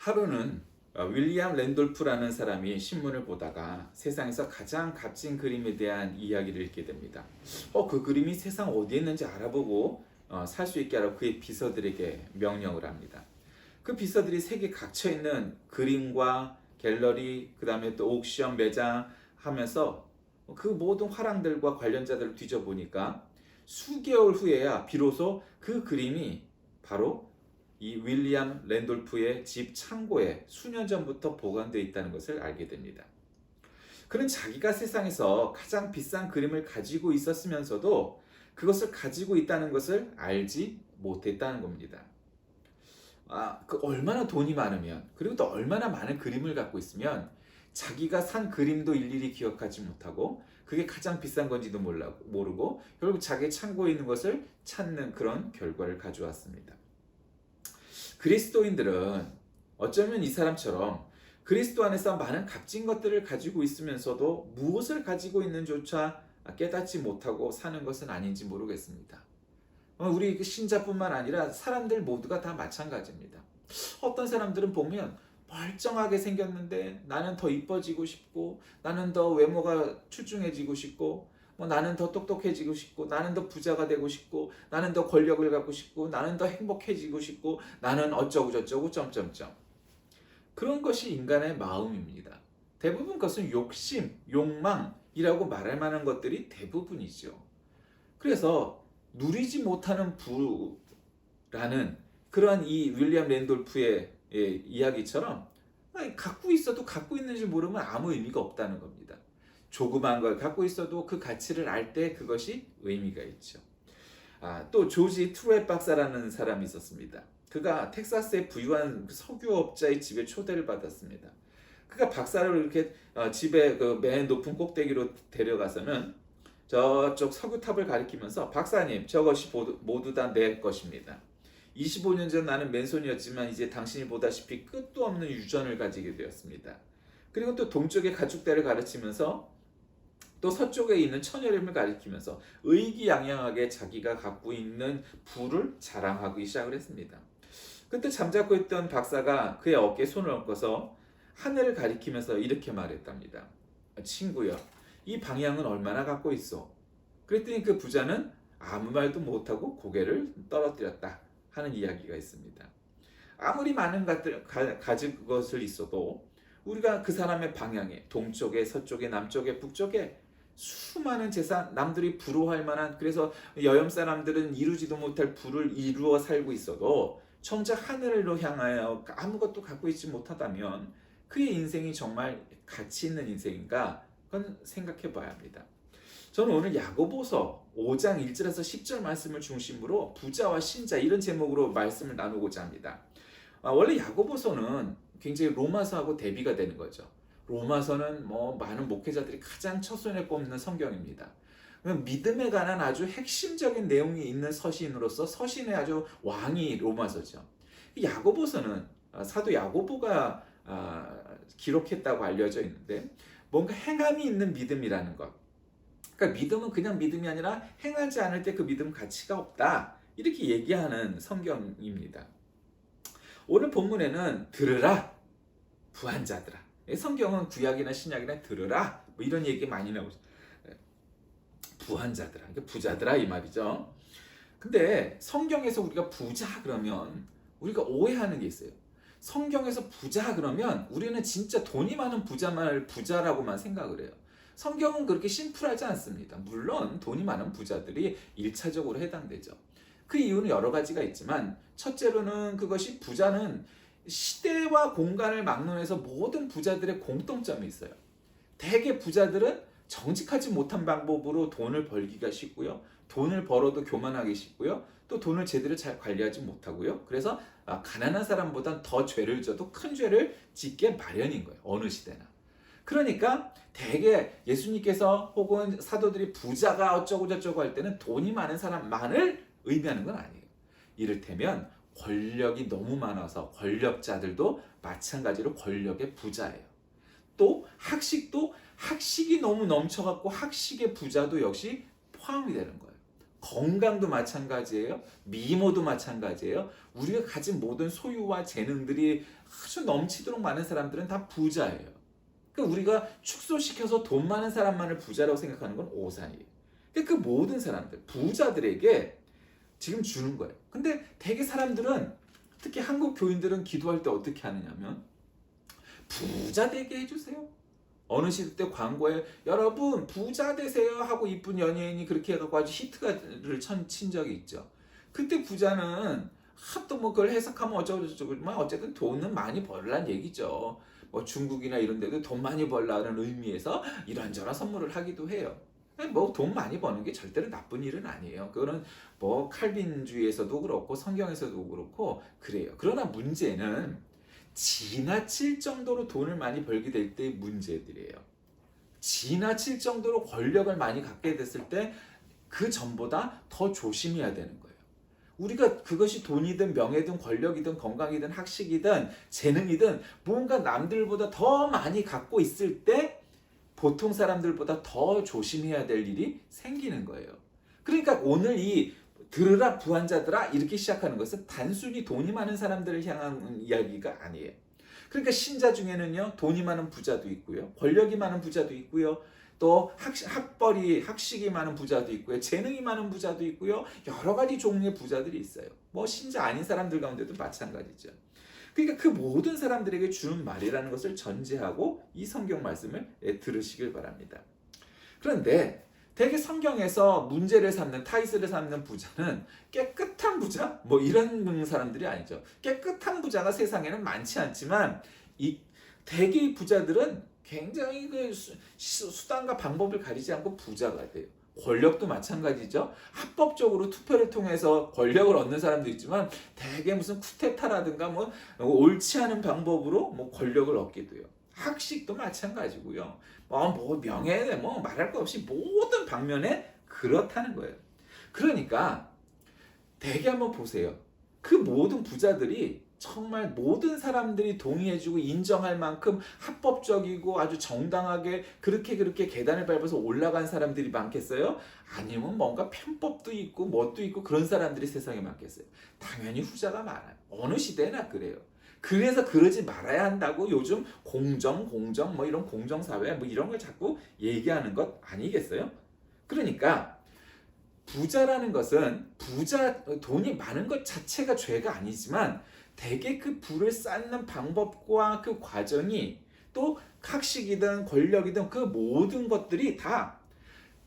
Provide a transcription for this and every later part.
하루는 윌리엄 랜돌프라는 사람이 신문을 보다가 세상에서 가장 값진 그림에 대한 이야기를 읽게 됩니다. 그 그림이 세상 어디에 있는지 알아보고 살 수 있게 하라고 그의 비서들에게 명령을 합니다. 그 비서들이 세계 각처에 있는 그림과 갤러리, 그 다음에 또 옥션 매장 하면서 그 모든 화랑들과 관련자들을 뒤져보니까 수개월 후에야 비로소 그 그림이 바로 이 윌리엄 랜돌프의 집 창고에 수년 전부터 보관되어 있다는 것을 알게 됩니다. 그는 자기가 세상에서 가장 비싼 그림을 가지고 있었으면서도 그것을 가지고 있다는 것을 알지 못했다는 겁니다. 그 얼마나 돈이 많으면, 그리고 또 얼마나 많은 그림을 갖고 있으면 자기가 산 그림도 일일이 기억하지 못하고 그게 가장 비싼 건지도 모르고 결국 자기 창고에 있는 것을 찾는 그런 결과를 가져왔습니다. 그리스도인들은 어쩌면 이 사람처럼 그리스도 안에서 많은 값진 것들을 가지고 있으면서도 무엇을 가지고 있는조차 깨닫지 못하고 사는 것은 아닌지 모르겠습니다. 우리 신자뿐만 아니라 사람들 모두가 다 마찬가지입니다. 어떤 사람들은 보면 멀쩡하게 생겼는데 나는 더 이뻐지고 싶고, 나는 더 외모가 출중해지고 싶고, 나는 더 똑똑해지고 싶고, 나는 더 부자가 되고 싶고, 나는 더 권력을 갖고 싶고, 나는 더 행복해지고 싶고, 나는 어쩌고 저쩌고 점점점. 그런 것이 인간의 마음입니다. 대부분 그것은 욕심, 욕망이라고 말할 만한 것들이 대부분이죠. 그래서 누리지 못하는 부라는 그러한 이 윌리엄 랜돌프의 이야기처럼 갖고 있어도 갖고 있는지 모르면 아무 의미가 없다는 겁니다. 조그만 걸 갖고 있어도 그 가치를 알 때 그것이 의미가 있죠. 또 조지 트루엣 박사라는 사람이 있었습니다. 그가 텍사스의 부유한 석유업자의 집에 초대를 받았습니다. 그가 박사를 이렇게 집에 그 맨 높은 꼭대기로 데려가서는 저쪽 석유탑을 가리키면서, 박사님, 저것이 모두 다 내 것입니다. 25년 전 나는 맨손이었지만 이제 당신이 보다시피 끝도 없는 유전을 가지게 되었습니다. 그리고 또 동쪽의 가축대를 가르치면서 또 서쪽에 있는 천여림을 가리키면서 의기양양하게 자기가 갖고 있는 부를 자랑하기 시작을 했습니다. 그때 잠자코 있던 박사가 그의 어깨에 손을 얹고서 하늘을 가리키면서 이렇게 말했답니다. 친구여, 이 방향은 얼마나 갖고 있어? 그랬더니 그 부자는 아무 말도 못하고 고개를 떨어뜨렸다 하는 이야기가 있습니다. 아무리 많은 것들 가진 것을 있어도 우리가 그 사람의 방향에, 동쪽에, 서쪽에, 남쪽에, 북쪽에 수많은 재산, 남들이 부러워할 만한, 그래서 여염 사람들은 이루지도 못할 부를 이루어 살고 있어도 정작 하늘로 향하여 아무것도 갖고 있지 못하다면 그의 인생이 정말 가치 있는 인생인가? 그건 생각해 봐야 합니다. 저는 오늘 야고보서 5장 1절에서 10절 말씀을 중심으로 부자와 신자 이런 제목으로 말씀을 나누고자 합니다. 원래 야고보서는 굉장히 로마서하고 대비가 되는 거죠. 로마서는 많은 목회자들이 가장 첫손에 꼽는 성경입니다. 믿음에 관한 아주 핵심적인 내용이 있는 서신으로서 서신의 아주 왕이 로마서죠. 야고보서는 사도 야고보가 기록했다고 알려져 있는데, 뭔가 행함이 있는 믿음이라는 것. 그러니까 믿음은 그냥 믿음이 아니라 행하지 않을 때 그 믿음 가치가 없다, 이렇게 얘기하는 성경입니다. 오늘 본문에는 들으라 부한자들아, 성경은 구약이나 신약이나 들으라 이런 얘기 많이 나오죠. 부한자들아, 부자들아 이 말이죠. 근데 성경에서 우리가 부자 그러면 우리가 오해하는 게 있어요. 성경에서 부자 그러면 우리는 진짜 돈이 많은 부자만을 부자라고만 생각을 해요. 성경은 그렇게 심플하지 않습니다. 물론 돈이 많은 부자들이 1차적으로 해당되죠. 그 이유는 여러 가지가 있지만, 첫째로는 그것이 부자는 시대와 공간을 막론해서 모든 부자들의 공통점이 있어요. 대개 부자들은 정직하지 못한 방법으로 돈을 벌기가 쉽고요. 돈을 벌어도 교만하기 쉽고요. 또 돈을 제대로 잘 관리하지 못하고요. 그래서 가난한 사람보단 더 죄를 져도 큰 죄를 짓게 마련인 거예요. 어느 시대나. 그러니까 대개 예수님께서 혹은 사도들이 부자가 어쩌고 저쩌고 할 때는 돈이 많은 사람만을 의미하는 건 아니에요. 이를테면 권력이 너무 많아서 권력자들도 마찬가지로 권력의 부자예요. 또 학식도 학식이 너무 넘쳐갖고 학식의 부자도 역시 포함이 되는 거예요. 건강도 마찬가지예요. 미모도 마찬가지예요. 우리가 가진 모든 소유와 재능들이 아주 넘치도록 많은 사람들은 다 부자예요. 그러니까 우리가 축소시켜서 돈 많은 사람만을 부자라고 생각하는 건 오산이에요. 그러니까 그 모든 사람들, 부자들에게 지금 주는 거예요. 근데 대개 사람들은, 특히 한국 교인들은 기도할 때 어떻게 하느냐면 부자 되게 해주세요. 어느 시대 때 광고에 여러분 부자 되세요 하고 이쁜 연예인이 그렇게 해갖고 아주 히트를 친 적이 있죠. 그때 부자는 또 뭐 그걸 해석하면 어쩌고저쩌고 어쨌든 돈은 많이 벌란 얘기죠. 뭐 중국이나 이런 데도 돈 많이 벌라는 의미에서 이런저런 선물을 하기도 해요. 뭐 돈 많이 버는 게 절대로 나쁜 일은 아니에요. 그거는 뭐 칼빈주의에서도 그렇고 성경에서도 그렇고 그래요. 그러나 문제는 지나칠 정도로 돈을 많이 벌게 될 때의 문제들이에요. 지나칠 정도로 권력을 많이 갖게 됐을 때 그 전보다 더 조심해야 되는 거예요. 우리가 그것이 돈이든 명예든 권력이든 건강이든 학식이든 재능이든 뭔가 남들보다 더 많이 갖고 있을 때 보통 사람들보다 더 조심해야 될 일이 생기는 거예요. 그러니까 오늘 이 들으라 부한자들아 이렇게 시작하는 것은 단순히 돈이 많은 사람들을 향한 이야기가 아니에요. 그러니까 신자 중에는요, 돈이 많은 부자도 있고요, 권력이 많은 부자도 있고요, 또 학식이 많은 부자도 있고요, 재능이 많은 부자도 있고요, 여러 가지 종류의 부자들이 있어요. 뭐 신자 아닌 사람들 가운데도 마찬가지죠. 그러니까 그 모든 사람들에게 주는 말이라는 것을 전제하고 이 성경 말씀을 들으시길 바랍니다. 그런데 대개 성경에서 문제를 삼는, 타이스를 삼는 부자는 깨끗한 부자? 뭐 이런 사람들이 아니죠. 깨끗한 부자가 세상에는 많지 않지만 이 대개의 부자들은 굉장히 그 수단과 방법을 가리지 않고 부자가 돼요. 권력도 마찬가지죠. 합법적으로 투표를 통해서 권력을 얻는 사람도 있지만 대개 무슨 쿠데타라든가 뭐 옳지 않은 방법으로 뭐 권력을 얻게 돼요. 학식도 마찬가지고요. 뭐 명예 뭐 말할 것 없이 모든 방면에 그렇다는 거예요. 그러니까 대개 한번 보세요. 그 모든 부자들이 정말 모든 사람들이 동의해주고 인정할 만큼 합법적이고 아주 정당하게 그렇게 계단을 밟아서 올라간 사람들이 많겠어요? 아니면 뭔가 편법도 있고 뭣도 있고 그런 사람들이 세상에 많겠어요? 당연히 후자가 많아요. 어느 시대나 그래요. 그래서 그러지 말아야 한다고 요즘 공정 뭐 이런 공정사회 뭐 이런 걸 자꾸 얘기하는 것 아니겠어요? 그러니까 부자라는 것은 돈이 많은 것 자체가 죄가 아니지만 대개 그 부를 쌓는 방법과 그 과정이 또 학식이든 권력이든 그 모든 것들이 다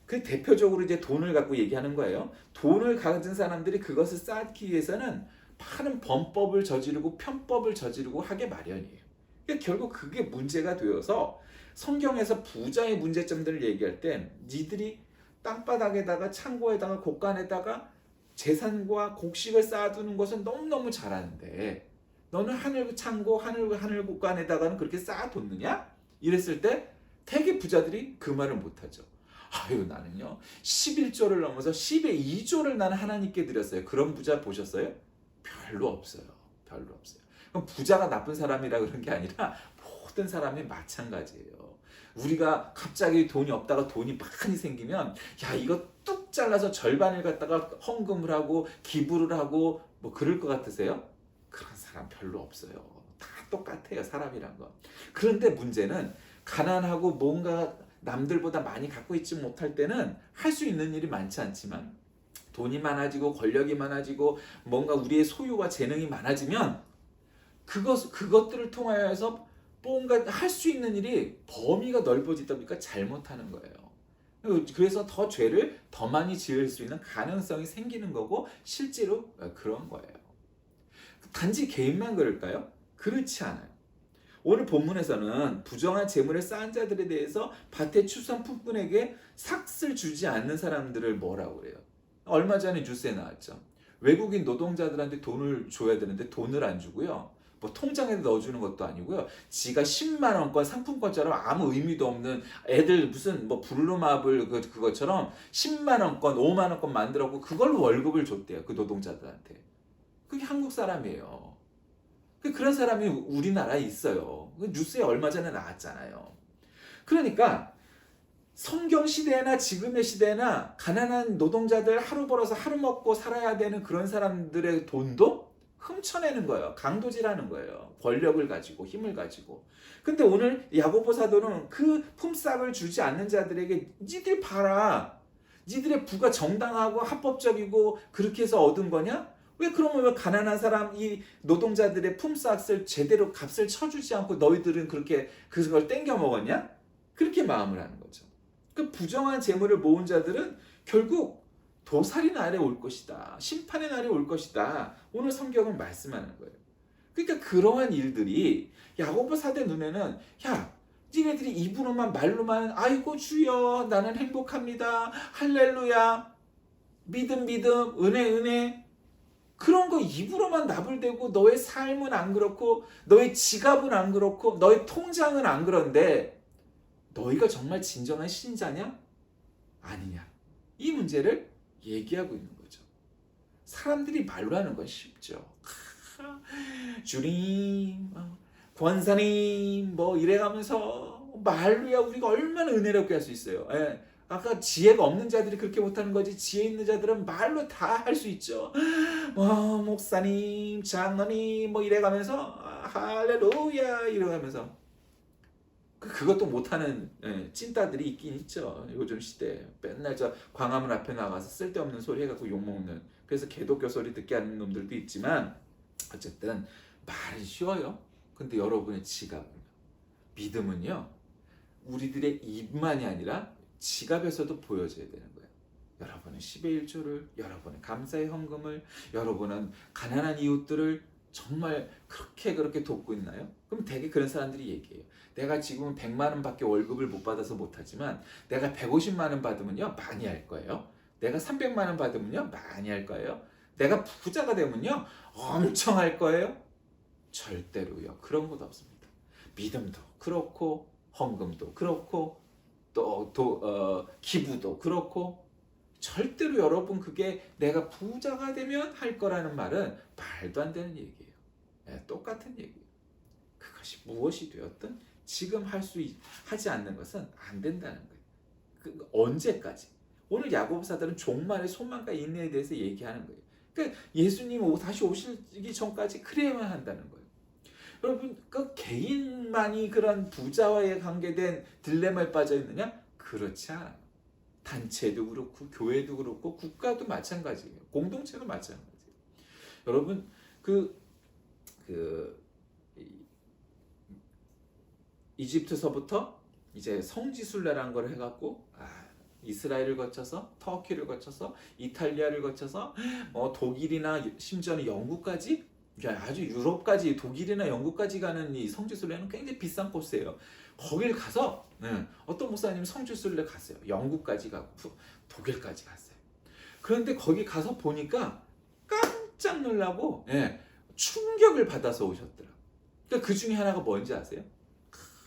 그 대표적으로 이제 돈을 갖고 얘기하는 거예요. 돈을 가진 사람들이 그것을 쌓기 위해서는 많은 범법을 저지르고 편법을 저지르고 하게 마련이에요. 그러니까 결국 그게 문제가 되어서 성경에서 부자의 문제점들을 얘기할 때 니들이 땅바닥에다가 창고에다가 곳간에다가 재산과 곡식을 쌓아두는 것은 너무너무 잘하는데 너는 하늘 창고 하늘 곳간에다가는 그렇게 쌓아뒀느냐? 이랬을 때 대개 부자들이 그 말을 못하죠. 아유 나는요 11조를 넘어서 10의 2조를 나는 하나님께 드렸어요. 그런 부자 보셨어요? 별로 없어요. 그럼 부자가 나쁜 사람이라 그런 게 아니라 모든 사람이 마찬가지예요. 우리가 갑자기 돈이 없다가 돈이 많이 생기면 야 이거 뚝 잘라서 절반을 갖다가 헌금을 하고 기부를 하고 뭐 그럴 것 같으세요? 그런 사람 별로 없어요. 다 똑같아요. 사람이란 건. 그런데 문제는 가난하고 뭔가 남들보다 많이 갖고 있지 못할 때는 할 수 있는 일이 많지 않지만 돈이 많아지고 권력이 많아지고 뭔가 우리의 소유와 재능이 많아지면 그것들을 통하여서 뭔가 할 수 있는 일이 범위가 넓어지다 보니까 잘못하는 거예요. 그래서 더 죄를 더 많이 지을 수 있는 가능성이 생기는 거고 실제로 그런 거예요. 단지 개인만 그럴까요? 그렇지 않아요. 오늘 본문에서는 부정한 재물을 쌓은 자들에 대해서 밭의 추수꾼에게 삭슬 주지 않는 사람들을 뭐라고 그래요? 얼마 전에 뉴스에 나왔죠. 외국인 노동자들한테 돈을 줘야 되는데 돈을 안 주고요. 뭐 통장에 넣어주는 것도 아니고요. 지가 10만 원권 상품권처럼 아무 의미도 없는 애들 무슨 뭐 블루마블 그것처럼 10만 원권, 5만 원권 만들었고 그걸로 월급을 줬대요. 그 노동자들한테. 그게 한국 사람이에요. 그런 사람이 우리나라에 있어요. 뉴스에 얼마 전에 나왔잖아요. 그러니까 성경 시대나 지금의 시대나 가난한 노동자들 하루 벌어서 하루 먹고 살아야 되는 그런 사람들의 돈도 훔쳐내는 거예요. 강도질하는 거예요. 권력을 가지고 힘을 가지고. 근데 오늘 야고보 사도는 그 품삯을 주지 않는 자들에게 니들 봐라. 니들의 부가 정당하고 합법적이고 그렇게 해서 얻은 거냐? 왜 그러면 왜 가난한 사람 이 노동자들의 품삯을 제대로 값을 쳐주지 않고 너희들은 그렇게 그걸 땡겨 먹었냐? 그렇게 마음을 하는 거죠. 그 부정한 재물을 모은 자들은 결국 도살이 날에 올 것이다. 심판의 날이 올 것이다. 오늘 성경은 말씀하는 거예요. 그러니까 그러한 일들이 야고보 사대 눈에는 야, 니네들이 입으로만 말로만 아이고 주여 나는 행복합니다. 할렐루야. 믿음 믿음 은혜 은혜 그런 거 입으로만 나불대고 너의 삶은 안 그렇고 너의 지갑은 안 그렇고 너의 통장은 안 그런데 너희가 정말 진정한 신자냐? 아니냐? 이 문제를 얘기하고 있는 거죠. 사람들이 말로 하는 건 쉽죠. 주님, 권사님 뭐 이래가면서 말로야 우리가 얼마나 은혜롭게 할 수 있어요. 예. 아까 지혜가 없는 자들이 그렇게 못하는 거지 지혜 있는 자들은 말로 다 할 수 있죠. 목사님, 장로님 뭐 이래가면서 할렐루야 이러면서 그것도 못하는 찐따들이 있긴 있죠. 요즘 시대에 맨날 저 광화문 앞에 나가서 쓸데없는 소리 해갖고 욕먹는 그래서 개독교 소리 듣게 하는 놈들도 있지만 어쨌든 말은 쉬워요. 근데 여러분의 지갑은요. 믿음은요. 우리들의 입만이 아니라 지갑에서도 보여져야 되는 거예요. 여러분은 10의 1조를, 여러분은 감사의 헌금을, 여러분은 가난한 이웃들을 정말 그렇게 돕고 있나요? 그럼 되게 그런 사람들이 얘기해요. 내가 지금 100만 원밖에 월급을 못 받아서 못하지만 내가 150만 원 받으면요 많이 할 거예요. 내가 300만 원 받으면요 많이 할 거예요. 내가 부자가 되면요 엄청 할 거예요. 절대로요. 그런 것 없습니다. 믿음도 그렇고 헌금도 그렇고 또 기부도 그렇고 절대로 여러분 그게 내가 부자가 되면 할 거라는 말은 말도 안 되는 얘기예요. 똑같은 얘기예요. 그것이 무엇이 되었든 지금 하지 않는 것은 안 된다는 거예요. 언제까지? 오늘 야고보사들은 종말의 소망과 인내에 대해서 얘기하는 거예요. 그러니까 예수님 다시 오시기 전까지 그래야만 한다는 거예요. 여러분 그 개인만이 그런 부자와의 관계된 딜레마에 빠져 있느냐? 그렇지 않아요. 단체도 그렇고 교회도 그렇고 국가도 마찬가지예요. 공동체도 마찬가지예요. 여러분 이집트서부터 이제 성지순례라는 걸 해갖고 이스라엘을 거쳐서 터키를 거쳐서 이탈리아를 거쳐서 독일이나 심지어는 영국까지 아주 유럽까지 독일이나 영국까지 가는 이 성지순례는 굉장히 비싼 코스예요. 거길 가서 어떤 목사님 성지순례 갔어요. 영국까지 가고 독일까지 갔어요. 그런데 거기 가서 보니까 깜짝 놀라고 충격을 받아서 오셨더라. 그러니까 그 중에 하나가 뭔지 아세요?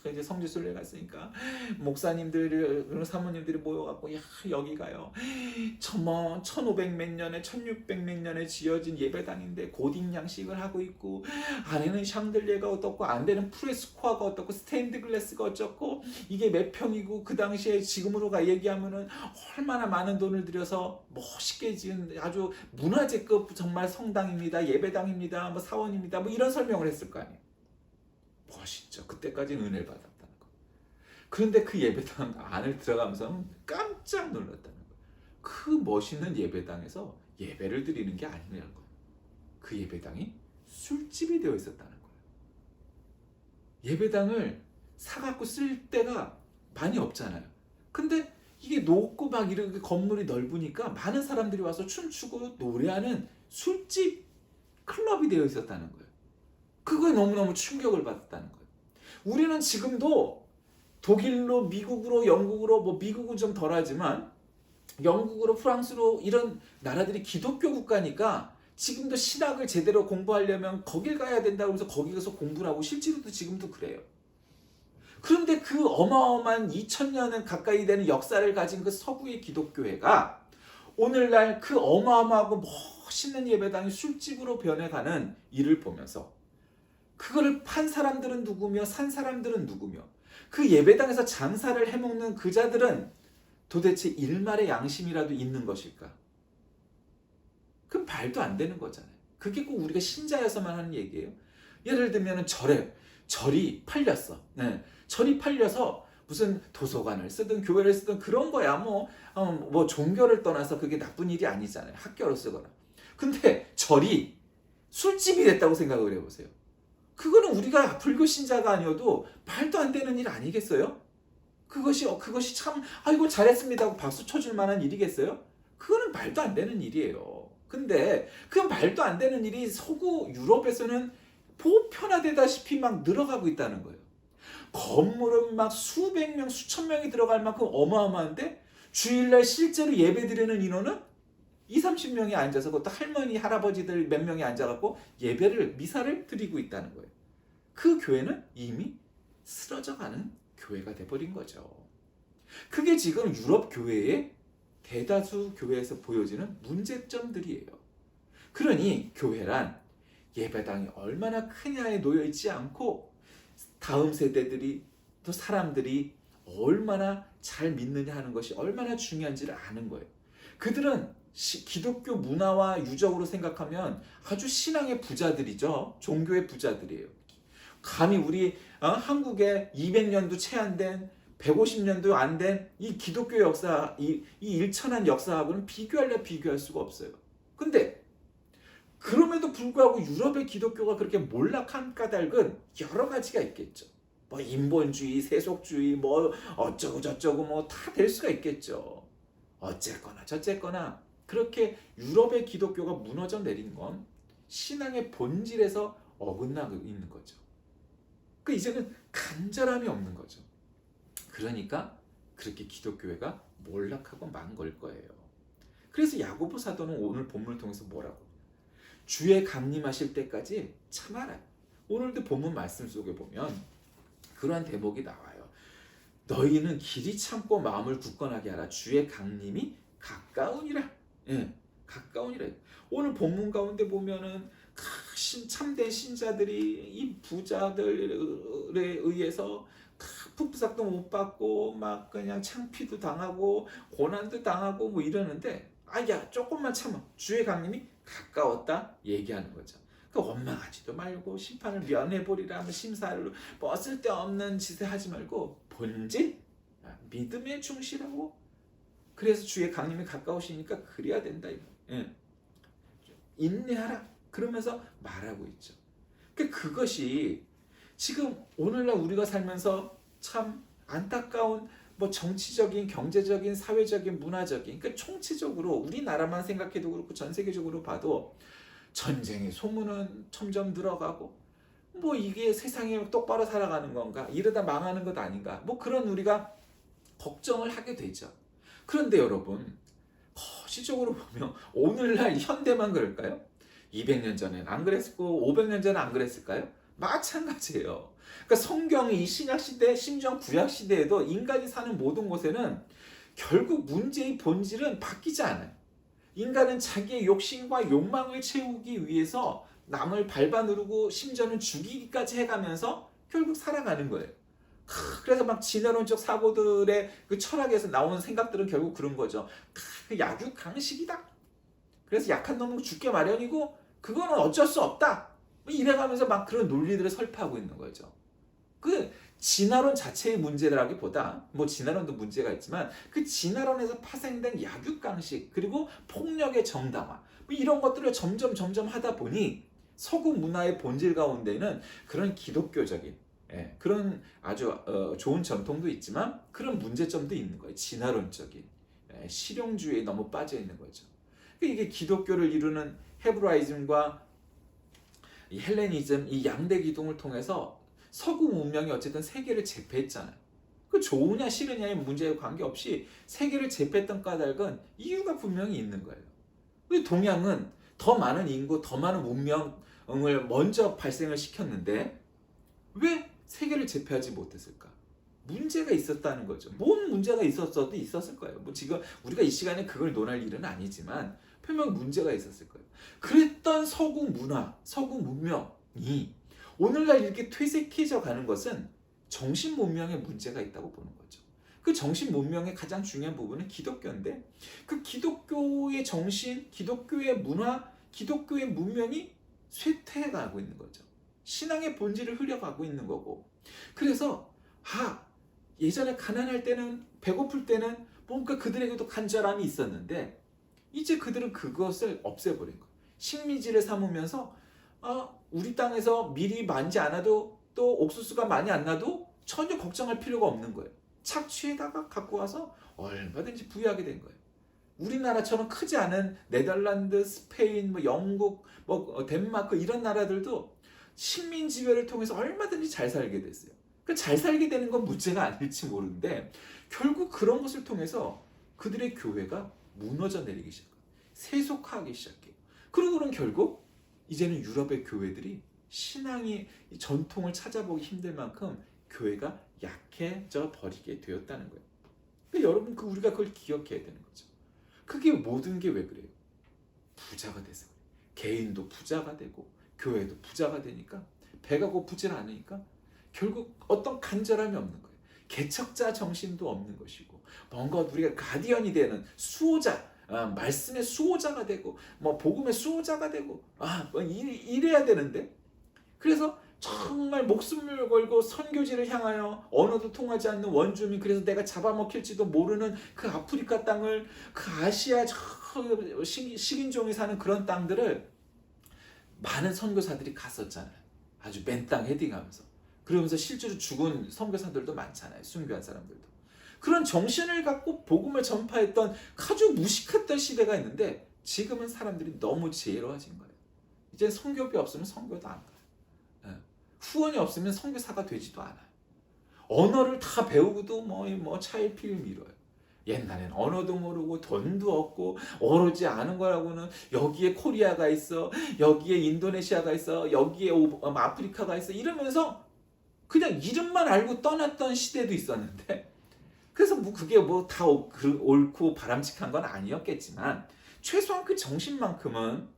이제 성지순례 갔으니까 목사님들 그런 사모님들이 모여갖고 야 여기가요 1500 몇 년에 1600 몇 년에 지어진 예배당인데 고딕 양식을 하고 있고 안에는 샹들리에가 어떻고 안에는 프레스코아가 어떻고 스테인드 글래스가 어쩌고 이게 몇 평이고 그 당시에 지금으로 얘기하면은 얼마나 많은 돈을 들여서 멋있게 지은 아주 문화재급 정말 성당입니다 예배당입니다 뭐 사원입니다 뭐 이런 설명을 했을 거 아니에요. 멋있죠. 그때까지는 은혜를 받았다는 거. 그런데 그 예배당 안을 들어가면서 깜짝 놀랐다는 거예요. 그 멋있는 예배당에서 예배를 드리는 게 아니라는 거예요. 그 예배당이 술집이 되어 있었다는 거예요. 예배당을 사갖고 쓸 데가 많이 없잖아요. 근데 이게 높고 막 이렇게 건물이 넓으니까 많은 사람들이 와서 춤추고 노래하는 술집 클럽이 되어 있었다는 거예요. 그거에 너무너무 충격을 받았다는 거예요. 우리는 지금도 독일로, 미국으로, 영국으로, 뭐 미국은 좀 덜하지만 영국으로, 프랑스로 이런 나라들이 기독교 국가니까 지금도 신학을 제대로 공부하려면 거길 가야 된다고 해서 거기 가서 공부를 하고 실제로도 지금도 그래요. 그런데 그 어마어마한 2000년은 가까이 되는 역사를 가진 그 서구의 기독교회가 오늘날 그 어마어마하고 멋있는 예배당이 술집으로 변해가는 일을 보면서 그거를 판 사람들은 누구며 산 사람들은 누구며 그 예배당에서 장사를 해먹는 그 자들은 도대체 일말의 양심이라도 있는 것일까? 그럼 말도 안 되는 거잖아요. 그게 꼭 우리가 신자여서만 하는 얘기예요. 예를 들면 절이 팔렸어. 네. 절이 팔려서 무슨 도서관을 쓰든 교회를 쓰든 그런 거야. 뭐 종교를 떠나서 그게 나쁜 일이 아니잖아요. 학교를 쓰거나. 근데 절이 술집이 됐다고 생각을 해보세요. 그거는 우리가 불교 신자가 아니어도 말도 안 되는 일 아니겠어요? 그것이 참 아이고 잘했습니다 하고 박수 쳐줄 만한 일이겠어요? 그거는 말도 안 되는 일이에요. 근데 그 말도 안 되는 일이 서구 유럽에서는 보편화되다시피 막 늘어가고 있다는 거예요. 건물은 막 수백 명, 수천 명이 들어갈 만큼 어마어마한데 주일날 실제로 예배 드리는 인원은 2, 30명이 앉아서 그것도 할머니, 할아버지들 몇 명이 앉아갖고 미사를 드리고 있다는 거예요. 그 교회는 이미 쓰러져가는 교회가 돼버린 거죠. 그게 지금 유럽 교회의 대다수 교회에서 보여지는 문제점들이에요. 그러니 교회란 예배당이 얼마나 크냐에 놓여 있지 않고 다음 세대들이 또 사람들이 얼마나 잘 믿느냐 하는 것이 얼마나 중요한지를 아는 거예요. 그들은 기독교 문화와 유적으로 생각하면 아주 신앙의 부자들이죠. 종교의 부자들이에요. 감히 우리 한국에 200년도 채 안 된 150년도 안 된 이 기독교 역사, 이 일천한 역사하고는 비교할 수가 없어요. 근데 그럼에도 불구하고 유럽의 기독교가 그렇게 몰락한 까닭은 여러 가지가 있겠죠. 뭐 인본주의, 세속주의, 뭐 어쩌고 저쩌고 뭐 다 될 수가 있겠죠. 어쨌거나 저쨌거나 그렇게 유럽의 기독교가 무너져 내린 건 신앙의 본질에서 어긋나고 있는 거죠. 이제는 간절함이 없는 거죠. 그러니까 그렇게 기독교회가 몰락하고 만 걸 거예요. 그래서 야고보 사도는 오늘 본문을 통해서 뭐라고? 주의 강림하실 때까지 참아라. 오늘도 본문 말씀 속에 보면 그러한 대목이 나와요. 너희는 길이 참고 마음을 굳건하게 하라. 주의 강림이 가까우니라. 예, 가까우니라. 오늘 본문 가운데 보면은 참된 신자들이 이 부자들에 의해서 풋부삭도 못 받고 막 그냥 창피도 당하고 고난도 당하고 뭐 이러는데 야 조금만 참아. 주의 강림이 가까웠다 얘기하는 거죠. 원망하지도 말고 심판을 면해보리라 하면 심사를 뭐 쓸데없는 짓을 하지 말고 본질 믿음에 충실하고 그래서 주의 강림이 가까우시니까 그래야 된다. 예. 인내하라. 그러면서 말하고 있죠. 그것이 지금 오늘날 우리가 살면서 참 안타까운 뭐 정치적인, 경제적인, 사회적인, 문화적인 총체적으로 우리나라만 생각해도 그렇고 전 세계적으로 봐도 전쟁의 소문은 점점 늘어가고 뭐 이게 세상이 똑바로 살아가는 건가? 이러다 망하는 것 아닌가? 뭐 그런 우리가 걱정을 하게 되죠. 그런데 여러분 거시적으로 보면 오늘날 현대만 그럴까요? 200년 전엔 안 그랬고 500년 전엔 안 그랬을까요? 마찬가지예요. 그러니까 성경이 신약시대 심지어 구약시대에도 인간이 사는 모든 곳에는 결국 문제의 본질은 바뀌지 않아요. 인간은 자기의 욕심과 욕망을 채우기 위해서 남을 밟아 누르고 심지어는 죽이기까지 해가면서 결국 살아가는 거예요. 그래서 막 진화론적 사고들의 그 철학에서 나오는 생각들은 결국 그런 거죠. 그 약육강식이다. 그래서 약한 놈은 죽게 마련이고 그거는 어쩔 수 없다. 이래가면서 막 그런 논리들을 설파하고 있는 거죠. 그 진화론 자체의 문제라기보다 뭐 진화론도 문제가 있지만 그 진화론에서 파생된 약육강식 그리고 폭력의 정당화 뭐 이런 것들을 점점 하다 보니 서구 문화의 본질 가운데는 그런 기독교적인 그런 아주 좋은 전통도 있지만 그런 문제점도 있는 거예요. 진화론적인 실용주의에 너무 빠져 있는 거죠. 이게 기독교를 이루는 헤브라이즘과 이 헬레니즘, 이 양대 기둥을 통해서 서구 문명이 어쨌든 세계를 제패했잖아요. 그 좋으냐 싫으냐의 문제에 관계없이 세계를 제패했던 까닭은 이유가 분명히 있는 거예요. 우리 동양은 더 많은 인구, 더 많은 문명을 먼저 발생을 시켰는데 왜 세계를 제패하지 못했을까? 문제가 있었다는 거죠. 뭔 문제가 있었어도 있었을 거예요. 뭐 지금 우리가 이 시간에 그걸 논할 일은 아니지만 분명 문제가 있었을 거예요. 그랬던 서구 문화, 서구 문명이 오늘날 이렇게 퇴색해져 가는 것은 정신 문명에 문제가 있다고 보는 거죠. 그 정신 문명의 가장 중요한 부분은 기독교인데 그 기독교의 정신, 기독교의 문화, 기독교의 문명이 쇠퇴해가고 있는 거죠. 신앙의 본질을 흐려가고 있는 거고. 그래서 예전에 가난할 때는, 배고플 때는 뭔가 그들에게도 간절함이 있었는데 이제 그들은 그것을 없애버린 거예요. 식미지를 삼으면서 우리 땅에서 밀이 많지 않아도 또 옥수수가 많이 안 나도 전혀 걱정할 필요가 없는 거예요. 착취에다가 갖고 와서 얼마든지 부유하게 된 거예요. 우리나라처럼 크지 않은 네덜란드, 스페인, 영국, 덴마크 이런 나라들도 식민지배를 통해서 얼마든지 잘 살게 됐어요. 잘 살게 되는 건 문제가 아닐지 모르는데 결국 그런 것을 통해서 그들의 교회가 무너져 내리기 시작해요. 세속화하기 시작해요. 그리고 그럼 결국 이제는 유럽의 교회들이 신앙이 전통을 찾아보기 힘들 만큼 교회가 약해져 버리게 되었다는 거예요. 그러니까 여러분 우리가 그걸 기억해야 되는 거죠. 그게 모든 게 왜 그래요? 부자가 돼서 그래요. 개인도 부자가 되고 교회도 부자가 되니까 배가 고프질 않으니까 결국 어떤 간절함이 없는 거예요. 개척자 정신도 없는 것이고 뭔가 우리가 가디언이 되는 수호자, 말씀의 수호자가 되고 복음의 수호자가 되고 이래야 되는데 그래서 정말 목숨을 걸고 선교지를 향하여 언어도 통하지 않는 원주민, 그래서 내가 잡아먹힐지도 모르는 그 아프리카 땅을, 그 아시아 식인종이 사는 그런 땅들을 많은 선교사들이 갔었잖아요. 아주 맨 땅 헤딩하면서. 그러면서 실제로 죽은 선교사들도 많잖아요. 순교한 사람들도. 그런 정신을 갖고 복음을 전파했던 아주 무식했던 시대가 있는데 지금은 사람들이 너무 지혜로워진 거예요. 이제 선교비 없으면 선교도 안 가요. 후원이 없으면 선교사가 되지도 않아요. 언어를 다 배우고도 차일피일 미뤄요. 옛날엔 언어도 모르고 돈도 없고 오로지 아는 거라고는 여기에 코리아가 있어, 여기에 인도네시아가 있어, 여기에 아프리카가 있어 이러면서 그냥 이름만 알고 떠났던 시대도 있었는데 그래서 그게 다 옳고 바람직한 건 아니었겠지만 최소한 그 정신만큼은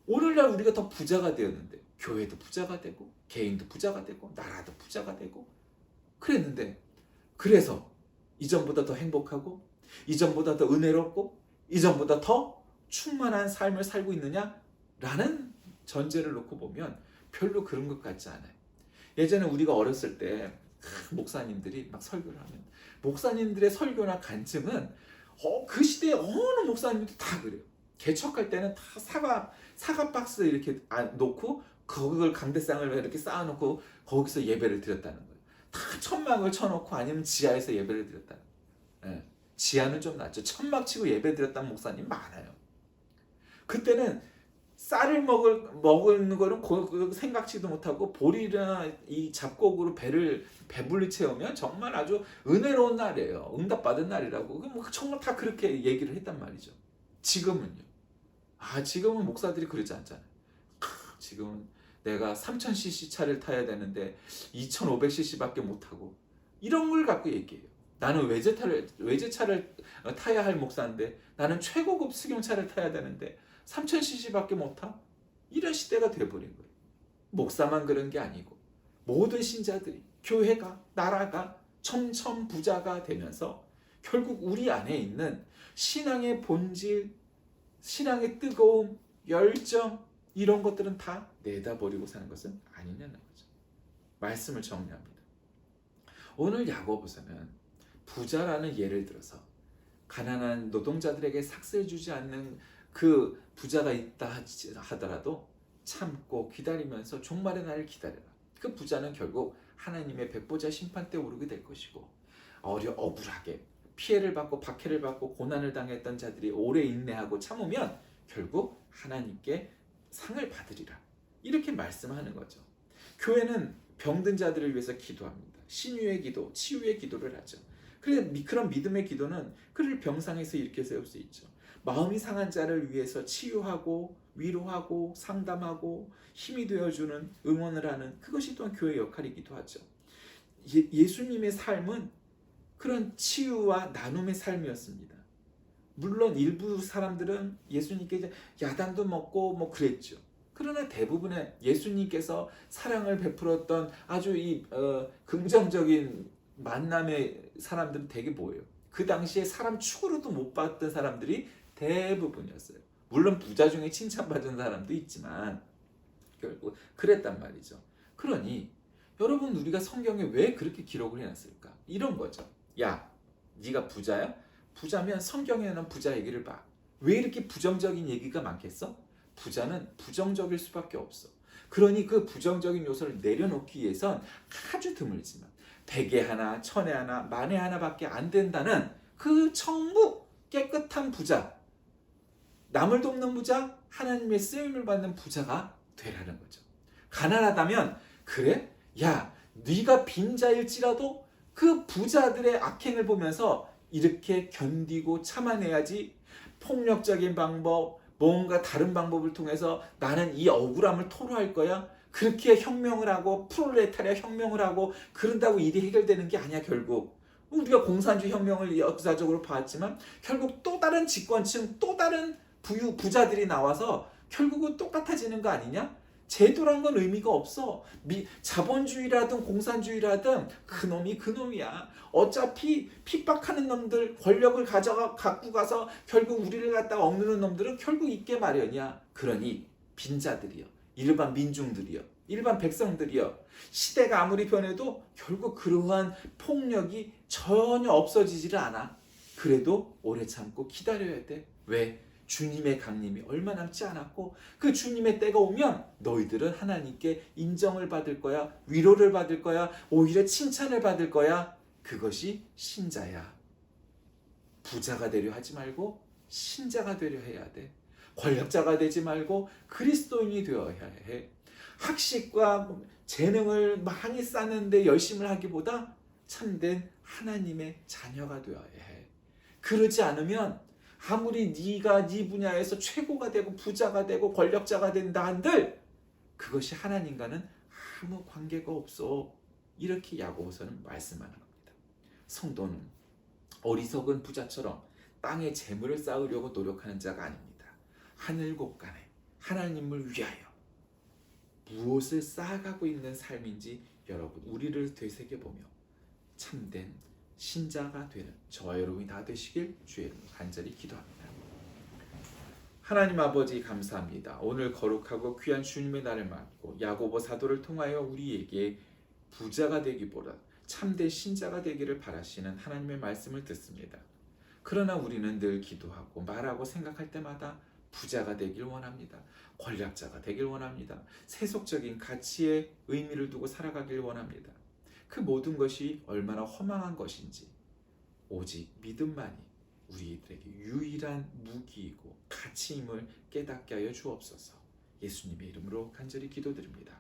오늘날 우리가 더 부자가 되었는데 교회도 부자가 되고 개인도 부자가 되고 나라도 부자가 되고 그랬는데 그래서 이전보다 더 행복하고 이전보다 더 은혜롭고 이전보다 더 충만한 삶을 살고 있느냐라는 전제를 놓고 보면 별로 그런 것 같지 않아요. 예전에 우리가 어렸을 때 목사님들이 막 설교를 하면 목사님들의 설교나 간증은 그 시대에 어느 목사님도 다 그래요. 개척할 때는 다 사과 박스 이렇게 놓고 그걸 강대상을 이렇게 쌓아놓고 거기서 예배를 드렸다는 거예요. 다 천막을 쳐놓고 아니면 지하에서 예배를 드렸다는 거예요. 예, 지하는 좀 낫죠. 천막 치고 예배 드렸다는 목사님 많아요. 그때는 쌀을 먹는 거는 생각지도 못하고 보리나 이 잡곡으로 배불리 채우면 정말 아주 은혜로운 날이에요. 응답받은 날이라고. 정말 다 그렇게 얘기를 했단 말이죠. 지금은요. 지금은 목사들이 그러지 않잖아요. 지금은 내가 3000cc 차를 타야 되는데 2500cc밖에 못 타고 이런 걸 갖고 얘기해요. 나는 외제차를 타야 할 목사인데 나는 최고급 승용차를 타야 되는데 3000cc밖에 못 타? 이런 시대가 돼버린 거예요. 목사만 그런 게 아니고 모든 신자들이, 교회가, 나라가 점점 부자가 되면서 결국 우리 안에 있는 신앙의 본질, 신앙의 뜨거움, 열정 이런 것들은 다 내다버리고 사는 것은 아니냐는 거죠. 말씀을 정리합니다. 오늘 야고보서는 부자라는 예를 들어서 가난한 노동자들에게 삭스를 주지 않는 그 부자가 있다 하더라도 참고 기다리면서 종말의 날을 기다려라. 그 부자는 결국 하나님의 백보자 심판 때 오르게 될 것이고 억울하게 피해를 받고 박해를 받고 고난을 당했던 자들이 오래 인내하고 참으면 결국 하나님께 상을 받으리라. 이렇게 말씀하는 거죠. 교회는 병든 자들을 위해서 기도합니다. 신유의 기도, 치유의 기도를 하죠. 그런 믿음의 기도는 그를 병상에서 일으켜 세울 수 있죠. 마음이 상한 자를 위해서 치유하고 위로하고 상담하고 힘이 되어주는 응원을 하는 그것이 또한 교회의 역할이기도 하죠. 예수님의 삶은 그런 치유와 나눔의 삶이었습니다. 물론 일부 사람들은 예수님께 야단도 먹고 그랬죠. 그러나 대부분의 예수님께서 사랑을 베풀었던 아주 긍정적인 만남의 사람들은 되게 뭐예요? 그 당시에 사람 축으로도 못 봤던 사람들이 대부분이었어요. 물론 부자 중에 칭찬받은 사람도 있지만 결국 그랬단 말이죠. 그러니 여러분, 우리가 성경에 왜 그렇게 기록을 해놨을까? 이런 거죠. 야, 네가 부자야? 부자면 성경에는 부자 얘기를 봐. 왜 이렇게 부정적인 얘기가 많겠어? 부자는 부정적일 수밖에 없어. 그러니 그 부정적인 요소를 내려놓기 위해선 아주 드물지만 100에 하나, 1000에 하나, 만에 하나밖에 안 된다는 그 청무 깨끗한 부자, 남을 돕는 부자, 하나님의 쓰임을 받는 부자가 되라는 거죠. 가난하다면 그래? 야, 네가 빈자일지라도 그 부자들의 악행을 보면서 이렇게 견디고 참아내야지. 폭력적인 방법, 뭔가 다른 방법을 통해서 나는 이 억울함을 토로할 거야. 그렇게 혁명을 하고 프롤레타리아 혁명을 하고 그런다고 일이 해결되는 게 아니야. 결국 우리가 공산주의 혁명을 역사적으로 봤지만 결국 또 다른 집권층, 또 다른 부자들이 나와서 결국은 똑같아지는 거 아니냐? 제도란 건 의미가 없어. 자본주의라든 공산주의라든 그놈이 그놈이야. 어차피 핍박하는 놈들, 권력을 갖고 가서 결국 우리를 갖다가 억누르는 놈들은 결국 있게 마련이야. 그러니 빈자들이여, 일반 민중들이여, 일반 백성들이여, 시대가 아무리 변해도 결국 그러한 폭력이 전혀 없어지지를 않아. 그래도 오래 참고 기다려야 돼. 왜? 주님의 강림이 얼마 남지 않았고 그 주님의 때가 오면 너희들은 하나님께 인정을 받을 거야. 위로를 받을 거야. 오히려 칭찬을 받을 거야. 그것이 신자야. 부자가 되려 하지 말고 신자가 되려 해야 돼. 권력자가 되지 말고 그리스도인이 되어야 해. 학식과 재능을 많이 쌓는데 열심을 하기보다 참된 하나님의 자녀가 되어야 해. 그러지 않으면 아무리 네가 네 분야에서 최고가 되고 부자가 되고 권력자가 된다 한들 그것이 하나님과는 아무 관계가 없어. 이렇게 야고보서는 말씀하는 겁니다. 성도는 어리석은 부자처럼 땅에 재물을 쌓으려고 노력하는 자가 아닙니다. 하늘 곳간에 하나님을 위하여 무엇을 쌓아가고 있는 삶인지 여러분 우리를 되새겨보며 참된 신자가 되는 저와 여러분이 다 되시길 주의 이름으로 간절히 기도합니다. 하나님 아버지 감사합니다. 오늘 거룩하고 귀한 주님의 날을 맞고 야고보 사도를 통하여 우리에게 부자가 되기보다 참된 신자가 되기를 바라시는 하나님의 말씀을 듣습니다. 그러나 우리는 늘 기도하고 말하고 생각할 때마다 부자가 되길 원합니다. 권력자가 되길 원합니다. 세속적인 가치에 의미를 두고 살아가길 원합니다. 그 모든 것이 얼마나 허망한 것인지 오직 믿음만이 우리들에게 유일한 무기이고 가치임을 깨닫게 하여 주옵소서. 예수님의 이름으로 간절히 기도드립니다.